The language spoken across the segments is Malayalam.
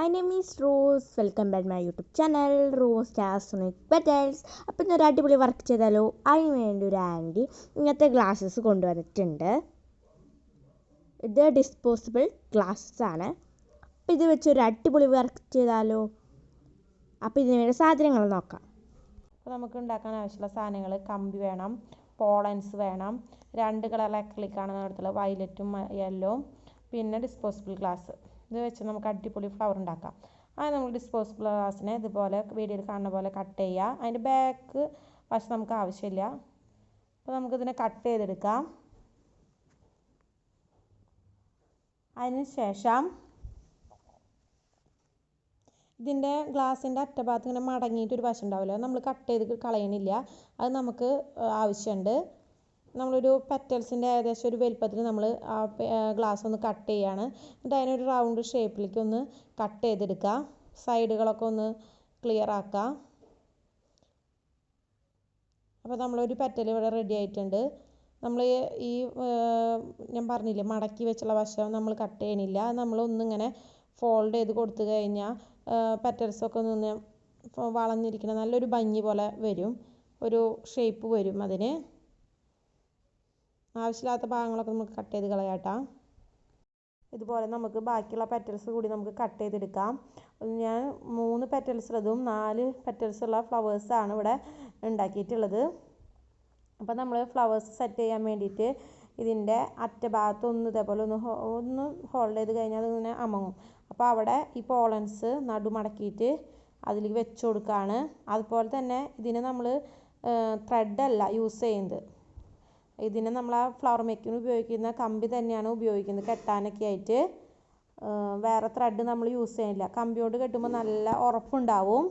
My name is Rose. Welcome back to my YouTube channel, Rose Sonic Petals. അപ്പോൾ ഇന്നൊരു അടിപൊളി വർക്ക് ചെയ്താലോ? അതിന് വേണ്ടി ഒരു ആൻറ്റി ഇങ്ങനത്തെ ഗ്ലാസ്സസ് കൊണ്ടുവന്നിട്ടുണ്ട്. ഇത് ഡിസ്പോസിബിൾ ഗ്ലാസ്സസ് ആണ്. അപ്പോൾ ഇത് വെച്ചൊരു അടിപൊളി വർക്ക് ചെയ്താലോ? അപ്പോൾ ഇതിന് വേണ്ട സാധനങ്ങൾ നോക്കാം. അപ്പോൾ നമുക്ക് ഉണ്ടാക്കാൻ ആവശ്യമുള്ള സാധനങ്ങൾ കമ്പി വേണം, പോളൻസ് വേണം, 2 കളർ അക്രിലിക്കാണ് നടത്തുള്ളത്, വയലറ്റും യെല്ലോവും, പിന്നെ ഡിസ്പോസിബിൾ ഗ്ലാസ്. ഇത് വെച്ച് നമുക്ക് അടിപൊളി ഫ്ലവർ ഉണ്ടാക്കാം. അത് നമ്മൾ ഡിസ്പോസിബിൾ ഗ്ലാസ്സിനെ ഇതുപോലെ വീഡിയോയിൽ കാണുന്ന പോലെ കട്ട് ചെയ്യുക. അതിൻ്റെ ബാക്ക് വശം നമുക്ക് ആവശ്യമില്ല. അപ്പോൾ നമുക്കിതിനെ കട്ട് ചെയ്തെടുക്കാം. അതിന് ശേഷം ഇതിൻ്റെ ഗ്ലാസിൻ്റെ അറ്റഭാഗത്ത് ഇങ്ങനെ മടങ്ങിയിട്ടൊരു വശം ഉണ്ടാവില്ല, നമ്മൾ കട്ട് ചെയ്ത് കളയണില്ല. അത് നമുക്ക് ആവശ്യമുണ്ട്. നമ്മളൊരു പെറ്റൽസിൻ്റെ ഏകദേശം ഒരു വലുപ്പത്തിൽ നമ്മൾ ആ ഗ്ലാസ് ഒന്ന് കട്ട് ചെയ്യുകയാണ്. എന്നിട്ട് അതിനൊരു റൗണ്ട് ഷേപ്പിലേക്ക് ഒന്ന് കട്ട് ചെയ്തെടുക്കുക. സൈഡുകളൊക്കെ ഒന്ന് ക്ലിയർ ആക്കുക. അപ്പോൾ നമ്മളൊരു പെറ്റൽ ഇവിടെ റെഡി ആയിട്ടുണ്ട്. നമ്മൾ ഈ ഞാൻ പറഞ്ഞില്ലേ മടക്കി വെച്ചുള്ള വശം നമ്മൾ കട്ട് ചെയ്യണില്ല. നമ്മളൊന്നിങ്ങനെ ഫോൾഡ് ചെയ്ത് കൊടുത്തു കഴിഞ്ഞാൽ പെറ്റൽസൊക്കെ ഒന്ന് വളഞ്ഞിരിക്കുന്ന നല്ലൊരു ഭംഗി പോലെ വരും, ഒരു ഷേപ്പ് വരും. അതിന് ആവശ്യമില്ലാത്ത ഭാഗങ്ങളൊക്കെ നമുക്ക് കട്ട് ചെയ്ത് കളയാട്ടാം. ഇതുപോലെ നമുക്ക് ബാക്കിയുള്ള പെറ്റൽസ് കൂടി നമുക്ക് കട്ട് ചെയ്തെടുക്കാം. ഞാൻ 3 പെറ്റൽസുള്ളതും 4 പെറ്റൽസുള്ള ഫ്ലവേഴ്സാണ് ഇവിടെ ഉണ്ടാക്കിയിട്ടുള്ളത്. അപ്പോൾ നമ്മൾ ഫ്ലവേഴ്സ് സെറ്റ് ചെയ്യാൻ വേണ്ടിയിട്ട് ഇതിൻ്റെ അറ്റഭാഗത്ത് ഇതേപോലെ ഒന്ന് ഹോൾഡ് ചെയ്ത് കഴിഞ്ഞാൽ അതിങ്ങനെ അമങ്ങും. അപ്പോൾ അവിടെ ഈ പോളൻസ് നടുമടക്കിയിട്ട് അതിലേക്ക് വെച്ച് കൊടുക്കുകയാണ്. അതുപോലെ തന്നെ ഇതിന് നമ്മൾ ത്രെഡല്ല യൂസ് ചെയ്യുന്നത്. ഇതിന് നമ്മൾ ആ ഫ്ലവർ മേക്കിങ്ങിന് ഉപയോഗിക്കുന്ന കമ്പി തന്നെയാണ് ഉപയോഗിക്കുന്നത് കെട്ടാനൊക്കെ ആയിട്ട്. വേറെ ത്രെഡ് നമ്മൾ യൂസ് ചെയ്യുന്നില്ല. കമ്പിയോട് കെട്ടുമ്പോൾ നല്ല ഉറപ്പുണ്ടാവും.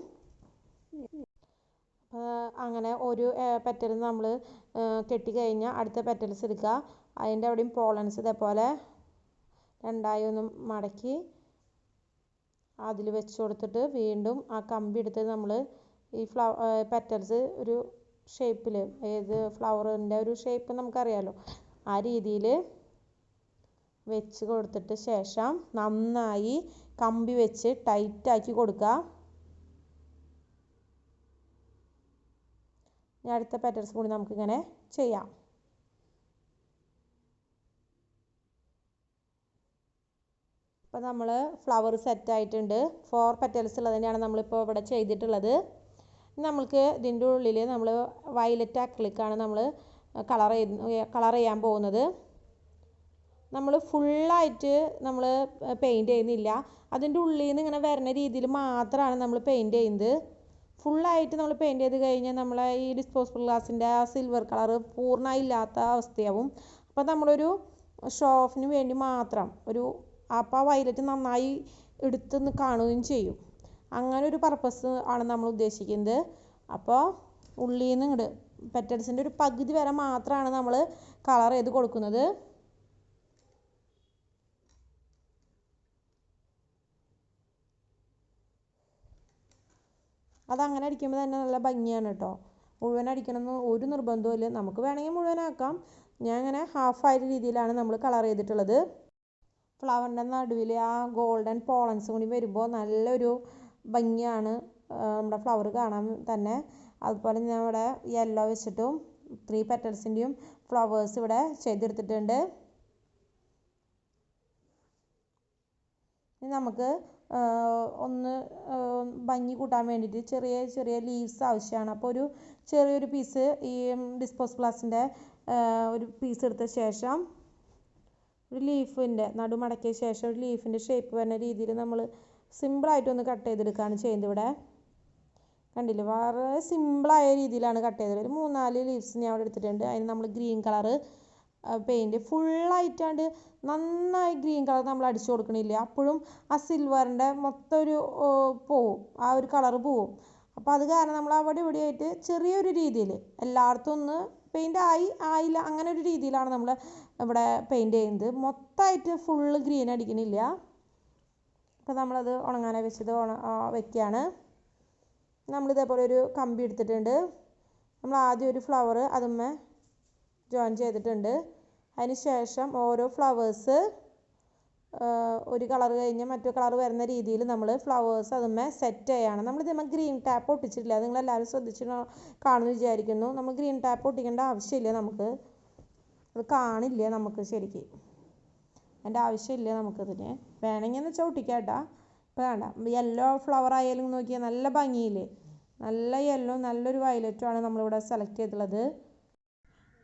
അങ്ങനെ ഒരു പെറ്റൽ നമ്മൾ കെട്ടി കഴിഞ്ഞാൽ അടുത്ത പെറ്റൽസ് എടുക്കുക. അതിൻ്റെ അവിടെയും പോളൻസ് ഇതേപോലെ 2ആയി ഒന്ന് മടക്കി അതിൽ വെച്ച് കൊടുത്തിട്ട് വീണ്ടും ആ കമ്പി എടുത്ത് നമ്മൾ ഈ പെറ്റൽസ് ഒരു ഷേപ്പിൽ, ഏത് ഫ്ലവറിൻ്റെ ഒരു ഷേപ്പ് നമുക്കറിയാമല്ലോ, ആ രീതിയിൽ വെച്ച് കൊടുത്തിട്ട് ശേഷം നന്നായി കമ്പി വെച്ച് ടൈറ്റാക്കി കൊടുക്കുക. ഇനി അടുത്ത പെറ്റൽസ് കൂടി നമുക്കിങ്ങനെ ചെയ്യാം. അപ്പോൾ നമ്മൾ ഫ്ലവർ സെറ്റ് ആയിട്ടുണ്ട്. 4 പെറ്റൽസ് ഉള്ളത് തന്നെയാണ് നമ്മളിപ്പോൾ ഇവിടെ ചെയ്തിട്ടുള്ളത്. നമ്മൾക്ക് ഇതിൻ്റെ ഉള്ളിൽ നമ്മൾ വയലറ്റ് അക്രിലിക്കാണ് നമ്മൾ കളർ ചെയ്യാൻ പോകുന്നത്. നമ്മൾ ഫുള്ളായിട്ട് നമ്മൾ പെയിൻറ്റ് ചെയ്യുന്നില്ല. അതിൻ്റെ ഉള്ളിൽ നിന്ന് ഇങ്ങനെ വരുന്ന രീതിയിൽ മാത്രമാണ് നമ്മൾ പെയിൻറ്റ് ചെയ്യുന്നത്. ഫുള്ളായിട്ട് നമ്മൾ പെയിൻറ്റ് ചെയ്ത് കഴിഞ്ഞാൽ നമ്മളെ ഈ ഡിസ്പോസിബിൾ ഗ്ലാസിൻ്റെ ആ സിൽവർ കളർ പൂർണ്ണമായി ഇല്ലാത്ത അവസ്ഥയാവും. അപ്പോൾ നമ്മളൊരു ഷോ ഓഫിന് വേണ്ടി മാത്രം അപ്പോൾ വയലറ്റ് നന്നായി എടുത്ത് കാണുകയും ചെയ്യും. അങ്ങനെ ഒരു പർപ്പസ് ആണ് നമ്മൾ ഉദ്ദേശിക്കുന്നത്. അപ്പോൾ ഉള്ളിൽ നിന്ന് ഇങ്ങോട്ട് പെറ്റൽസിൻ്റെ ഒരു പകുതി വരെ മാത്രമാണ് നമ്മൾ കളർ ചെയ്ത് കൊടുക്കുന്നത്. അതങ്ങനെ അടിക്കുമ്പോൾ തന്നെ നല്ല ഭംഗിയാണ് കേട്ടോ. മുഴുവൻ അടിക്കണമെന്ന് ഒരു നിർബന്ധവും ഇല്ല. നമുക്ക് വേണമെങ്കിൽ മുഴുവനാക്കാം. ഞാൻ അങ്ങനെ ഹാഫായ രീതിയിലാണ് നമ്മൾ കളർ ചെയ്തിട്ടുള്ളത്. ഫ്ലവറിൻ്റെ നടുവിൽ ആ ഗോൾഡൻ പോളൻസും കൂടി വരുമ്പോൾ നല്ലൊരു ഭംഗിയാണ് നമ്മുടെ ഫ്ലവർ കാണാൻ തന്നെ. അതുപോലെ ഞാൻ ഇവിടെ യെല്ലോ വെച്ചിട്ടും 3 പെറ്റൽസിൻ്റെയും ഫ്ലവേഴ്സ് ഇവിടെ ചെയ്തെടുത്തിട്ടുണ്ട്. ഇനി നമുക്ക് ഒന്ന് ഭംഗി കൂട്ടാൻ വേണ്ടിയിട്ട് ചെറിയ ചെറിയ ലീവ്സ് ആവശ്യമാണ്. അപ്പോൾ ഒരു ചെറിയൊരു പീസ് ഈ ഡിസ്പോസിബിൾ ഗ്ലാസിൻ്റെ ഒരു പീസ് എടുത്ത ശേഷം ഒരു ലീഫിൻ്റെ നടുമടക്കിയ ശേഷം ഒരു ലീഫിൻ്റെ ഷേപ്പ് വരുന്ന രീതിയിൽ നമ്മൾ സിമ്പിളായിട്ടൊന്ന് കട്ട് ചെയ്തെടുക്കുകയാണ് ചെയ്യുന്നത്. ഇവിടെ കണ്ടില്ലേ, വളരെ സിമ്പിളായ രീതിയിലാണ് കട്ട് ചെയ്തത്. ഒരു 3-4 ലീവ്സ് ഞാൻ അവിടെ എടുത്തിട്ടുണ്ട്. അതിന് നമ്മൾ ഗ്രീൻ കളറ് പെയിൻറ്റ് ഫുള്ളായിട്ടാണ്ട് നന്നായി ഗ്രീൻ കളർ നമ്മൾ അടിച്ചു കൊടുക്കണില്ല. അപ്പോഴും ആ സിൽവറിൻ്റെ മൊത്തം ഒരു പോവും, ആ ഒരു കളറ് പോവും. അപ്പോൾ അത് കാരണം നമ്മൾ അവിടെ ഇവിടെ ആയിട്ട് ചെറിയൊരു രീതിയിൽ എല്ലായിടത്തും ഒന്ന് പെയിൻറ്റ് ആയില്ല അങ്ങനെ ഒരു രീതിയിലാണ് നമ്മൾ ഇവിടെ പെയിൻറ്റ് ചെയ്യുന്നത്. മൊത്തമായിട്ട് ഫുള്ള് ഗ്രീൻ അടിക്കണില്ല. അപ്പോൾ നമ്മളത് ഉണങ്ങാനായി വെച്ചത് വെക്കുകയാണ്. നമ്മളിതേപോലെ ഒരു കമ്പി എടുത്തിട്ടുണ്ട്. നമ്മൾ ആദ്യം ഒരു ഫ്ലവർ അതുമ്മേ ജോയിൻ ചെയ്തിട്ടുണ്ട്. അതിന് ശേഷം ഓരോ ഫ്ലവേഴ്സ് ഒരു കളർ കഴിഞ്ഞ് മറ്റു കളർ വരുന്ന രീതിയിൽ നമ്മൾ ഫ്ലവേഴ്സ് അതുമ്മേ സെറ്റ് ചെയ്യാണ്. നമ്മൾ ഇതിന്മേ ഗ്രീൻ ടാപ്പ് ഒട്ടിച്ചിട്ടില്ല, അത് നിങ്ങളെല്ലാവരും ശ്രദ്ധിച്ച് കാണുമെന്ന് വിചാരിക്കുന്നു. നമ്മൾ ഗ്രീൻ ടാപ്പ് ഒട്ടിക്കേണ്ട ആവശ്യമില്ല, നമുക്ക് അത് കാണില്ല നമുക്ക് ശരിക്ക്, അതിൻ്റെ ആവശ്യമില്ല നമുക്കതിന്. വേണമെങ്കിൽ എന്ന് വെച്ചാൽ ഒട്ടിക്കാം കേട്ടോ. ഇപ്പോൾ വേണ്ട, യെല്ലോ ഫ്ലവർ ആയാലും നോക്കിയാൽ നല്ല ഭംഗിയില്ലേ, നല്ല യെല്ലോ നല്ലൊരു വയലറ്റുമാണ് നമ്മളിവിടെ സെലക്ട് ചെയ്തിട്ടുള്ളത്.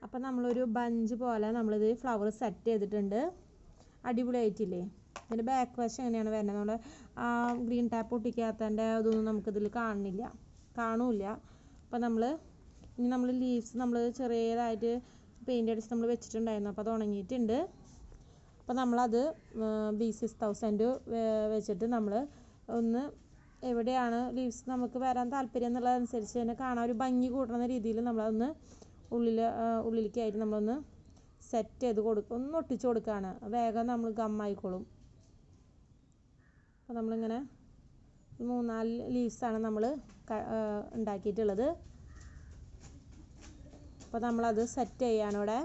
അപ്പം നമ്മളൊരു ബഞ്ച് പോലെ നമ്മളിത് ഫ്ലവർ സെറ്റ് ചെയ്തിട്ടുണ്ട്. അടിപൊളിയായിട്ടില്ലേ? ഇതിൻ്റെ ബാക്ക് വശം എങ്ങനെയാണ് വരുന്നത്, നമ്മൾ ആ ഗ്രീൻ ടാപ്പ് ഒട്ടിക്കാത്തതിൻ്റെ അതൊന്നും നമുക്കിതിൽ കാണൂല. അപ്പം ഇനി നമ്മൾ ലീവ്സ് നമ്മൾ ചെറിയതായിട്ട് പെയിൻ്റ് അടിച്ച് നമ്മൾ വെച്ചിട്ടുണ്ടായിരുന്നു, അപ്പോൾ അത് ഉണങ്ങിയിട്ടുണ്ട്. അപ്പോൾ നമ്മളത് B6000 വെച്ചിട്ട് നമ്മൾ ഒന്ന് എവിടെയാണ് ലീവ്സ് നമുക്ക് വരാൻ താല്പര്യം എന്നുള്ളതനുസരിച്ച് തന്നെ കാണാൻ ഒരു ഭംഗി കൂട്ടുന്ന രീതിയിൽ നമ്മളതൊന്ന് ഉള്ളിലേക്കായിട്ട് നമ്മളൊന്ന് സെറ്റ് ചെയ്ത് കൊടുക്കും, ഒന്ന് ഒട്ടിച്ച് കൊടുക്കുകയാണ്. വേഗം നമ്മൾ ഗമ്മായിക്കോളും. അപ്പോൾ നമ്മളിങ്ങനെ 3-4 ലീവ്സാണ് നമ്മൾ ഉണ്ടാക്കിയിട്ടുള്ളത്. അപ്പോൾ നമ്മളത് സെറ്റ് ചെയ്യാനിവിടെ.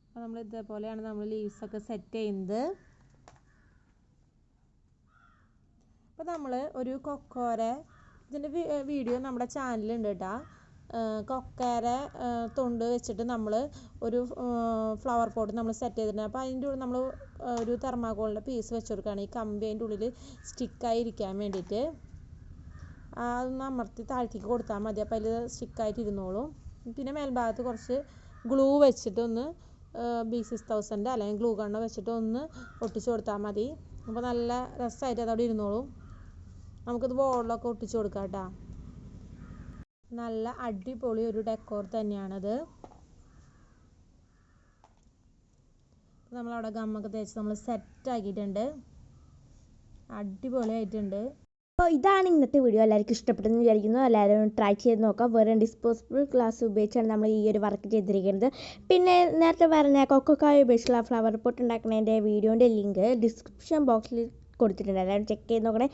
അപ്പോൾ നമ്മൾ ഇതേപോലെയാണ് നമ്മൾ ലീവ്സൊക്കെ സെറ്റ് ചെയ്യുന്നത്. അപ്പോൾ നമ്മൾ ഒരു കൊക്കോര, ഇതിൻ്റെ വീഡിയോ നമ്മുടെ ചാനലുണ്ട് കേട്ടോ. കൊക്കോര തൊണ്ട് വെച്ചിട്ട് നമ്മൾ ഒരു ഫ്ലവർ പോട്ട് നമ്മൾ സെറ്റ് ചെയ്തിട്ടുണ്ട്. അപ്പോൾ അതിൻ്റെ ഉള്ളിൽ നമ്മൾ ഒരു തെർമാക്കോളിൻ്റെ പീസ് വെച്ച് കൊടുക്കുകയാണ്, ഈ കമ്പി അതിൻ്റെ ഉള്ളിൽ സ്റ്റിക്കായി ഇരിക്കാൻ വേണ്ടിയിട്ട്. അതൊന്ന് അമർത്തി താഴ്ത്തിക്ക് കൊടുത്താൽ മതി, അപ്പോൾ അതിൽ സ്റ്റിക്കായിട്ട് ഇരുന്നോളും. പിന്നെ മേൽഭാഗത്ത് കുറച്ച് ഗ്ലൂ വെച്ചിട്ടൊന്ന് B6000 അല്ലെങ്കിൽ ഗ്ലൂ ഗണ്ണ് വെച്ചിട്ട് ഒന്ന് ഒട്ടിച്ച് കൊടുത്താൽ മതി. അപ്പോൾ നല്ല രസമായിട്ട് അതവിടെ ഇരുന്നോളും. നമുക്കിത് ബോർഡിലൊക്കെ ഒട്ടിച്ച് കൊടുക്കാം കേട്ടോ. നല്ല അടിപൊളി ഒരു ഡെക്കോർ തന്നെയാണത്. നമ്മളവിടെ ഗമ്മൊക്കെ തേച്ച് നമ്മൾ സെറ്റ് ആക്കിയിട്ടുണ്ട്, അടിപൊളിയായിട്ടുണ്ട്. അപ്പോൾ ഇതാണ് ഇന്നത്തെ വീഡിയോ. എല്ലാവർക്കും ഇഷ്ടപ്പെട്ടെന്ന് വിചാരിക്കുന്നു. എല്ലാവരും ട്രൈ ചെയ്ത് നോക്കാം. വെറും ഡിസ്പോസിബിൾ ഗ്ലാസ് ഉപയോഗിച്ചാണ് നമ്മൾ ഈ ഒരു വർക്ക് ചെയ്തിരിക്കുന്നത്. പിന്നെ നേരത്തെ പറഞ്ഞ കൊക്കോക്കായ ഉപയോഗിച്ചുള്ള ഫ്ലവർ പോട്ട് ഉണ്ടാക്കുന്നതിൻ്റെ വീഡിയോൻ്റെ ലിങ്ക് ഡിസ്ക്രിപ്ഷൻ ബോക്സിൽ കൊടുത്തിട്ടുണ്ട്. എല്ലാവരും ചെക്ക് ചെയ്ത് നോക്കണേ.